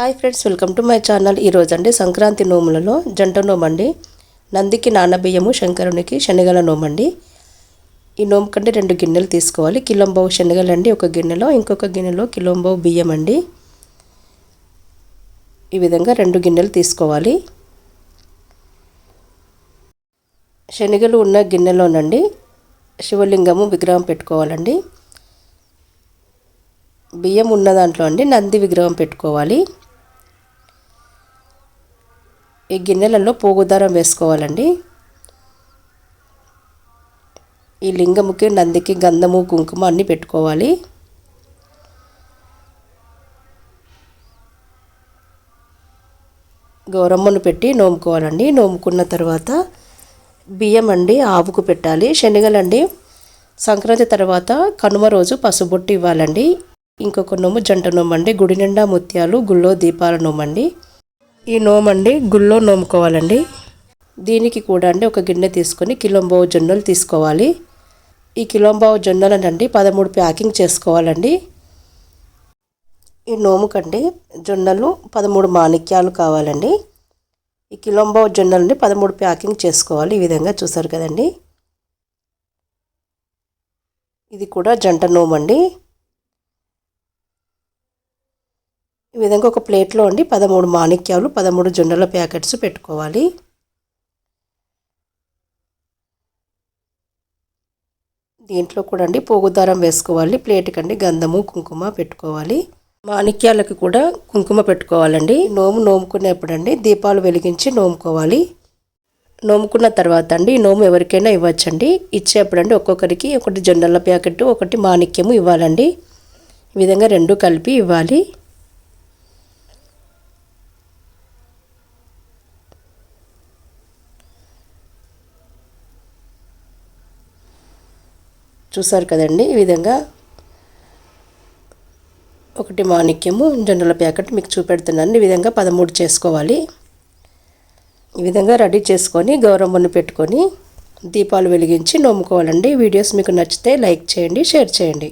Hi friends, welcome to my channel. ఈరోజు అండి సంక్రాంతి నోములలో జంట నోమండి. నందికి నానబియ్యము, శంకరునికి శనగల నోమండి. ఈ నోము కంటే 2 గిన్నెలు తీసుకోవాలి. కిలోంబావు శనగలండి ఒక గిన్నెలో, ఇంకొక గిన్నెలో కిలోంబావు బియ్యం అండి. ఈ విధంగా 2 గిన్నెలు తీసుకోవాలి. శనగలు ఉన్న గిన్నెలోనండి శివలింగము విగ్రహం పెట్టుకోవాలండి. బియ్యం ఉన్న దాంట్లో అండి నంది విగ్రహం పెట్టుకోవాలి. ఈ గిన్నెలలో పోగుదారం వేసుకోవాలండి. ఈ లింగముకి నందికి గంధము కుంకుమ అన్నీ పెట్టుకోవాలి. గౌరమ్మను పెట్టి నోముకోవాలండి. నోముకున్న తర్వాత బియ్యం అండి ఆవుకు పెట్టాలి. శనగలండి సంక్రాంతి తర్వాత కనుమ రోజు పసుబొట్టు ఇవ్వాలండి. ఇంకొక నోము జంట నోమండి. గుడి నిండా ముత్యాలు, గుళ్ళో దీపాల నోమండి. ఈ నోమండి గుళ్ళో నోముకోవాలండి. దీనికి కూడా అండి ఒక గిన్నె తీసుకొని కిలోంబావు జొన్నలు తీసుకోవాలి. ఈ కిలోంబావు జొన్నలనండి 13 ప్యాకింగ్ చేసుకోవాలండి. ఈ నోముకండి జొన్నలు 13 మాణిక్యాలు కావాలండి. ఈ కిలోంబావు జొన్నలని 13 ప్యాకింగ్ చేసుకోవాలి. ఈ విధంగా చూసారు కదండి. ఇది కూడా జంట నోమండి. ఈ విధంగా ఒక ప్లేట్లో అండి 13 మాణిక్యాలు, 13 జొన్నల ప్యాకెట్స్ పెట్టుకోవాలి. దీంట్లో కూడా అండి పోగుదారం వేసుకోవాలి. ప్లేట్కి అండి గంధము కుంకుమ పెట్టుకోవాలి. మాణిక్యాలకు కూడా కుంకుమ పెట్టుకోవాలండి. నోముకునేప్పుడు అండి దీపాలు వెలిగించి నోముకోవాలి. నోముకున్న తర్వాత అండి ఈ నోము ఎవరికైనా ఇవ్వచ్చండి. ఇచ్చేప్పుడు అండి ఒక్కొక్కరికి ఒకటి జొన్నల ప్యాకెట్, ఒకటి మాణిక్యము ఇవ్వాలండి. ఈ విధంగా 2 కలిపి ఇవ్వాలి. చూసారు కదండి. ఈ విధంగా ఒకటి మాణిక్యము, జొన్నల ప్యాకెట్ మీకు చూపెడుతున్నాను. ఈ విధంగా 13 చేసుకోవాలి. ఈ విధంగా రెడీ చేసుకొని గౌరమ్మను పెట్టుకొని దీపాలు వెలిగించి నోముకోవాలండి. వీడియోస్ మీకు నచ్చితే లైక్ చేయండి, షేర్ చేయండి.